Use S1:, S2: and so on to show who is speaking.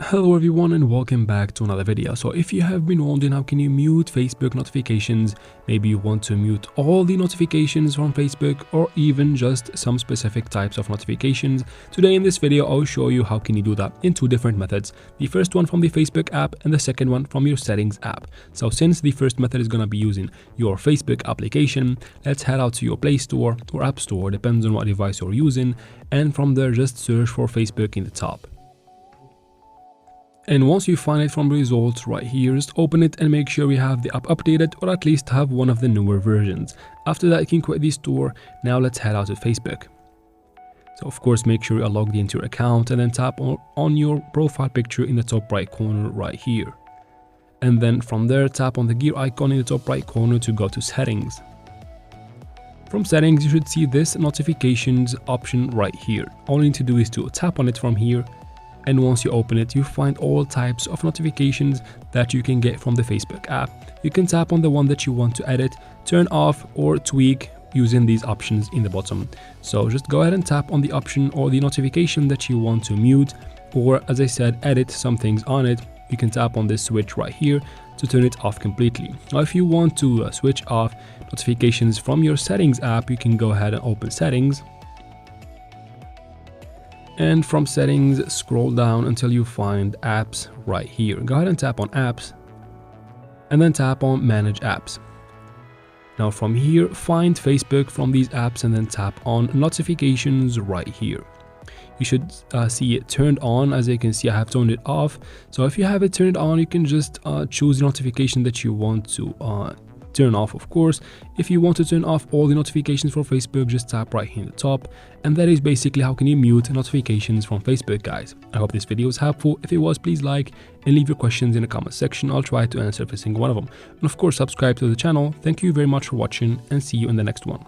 S1: Hello everyone and welcome back to another video. So if you have been wondering how can you mute Facebook notifications, maybe you want to mute all the notifications from Facebook or even just some specific types of notifications, today in this video I'll show you how can you do that in two different methods. The first one from the Facebook app and the second one from your settings app. So since the first method is going to be using your Facebook application, let's head out to your Play Store or App Store, depends on what device you're using, and from there just search for Facebook in the top. And once you find it from results right here, just open it and make sure you have the app updated or at least have one of the newer versions. After that you can quit the store. Now let's head out to Facebook. So of course make sure you are logged into your account and then tap on your profile picture in the top right corner right here. And then from there tap on the gear icon in the top right corner to go to settings. From settings you should see this notifications option right here. All you need to do is to tap on it from here. And once you open it, you find all types of notifications that you can get from the Facebook app. You can tap on the one that you want to edit, turn off or tweak using these options in the bottom. So just go ahead and tap on the option or the notification that you want to mute, or as I said, edit some things on it. You can tap on this switch right here to turn it off completely. Now if you want to switch off notifications from your settings app, you can go ahead and open settings. And from settings, scroll down until you find apps right here. Go ahead and tap on apps and then tap on manage apps. Now from here, find Facebook from these apps and then tap on notifications right here. You should see it turned on. As you can see, I have turned it off. So if you have it turned on, you can just choose the notification that you want to turn off. Of course, if you want to turn off all the notifications for Facebook, just tap right here in the top, and that is basically how can you mute notifications from Facebook, guys. I hope this video was helpful. If it was, please like and leave your questions in the comment section. I'll try to answer every single one of them, and of course subscribe to the channel. Thank you very much for watching and see you in the next one.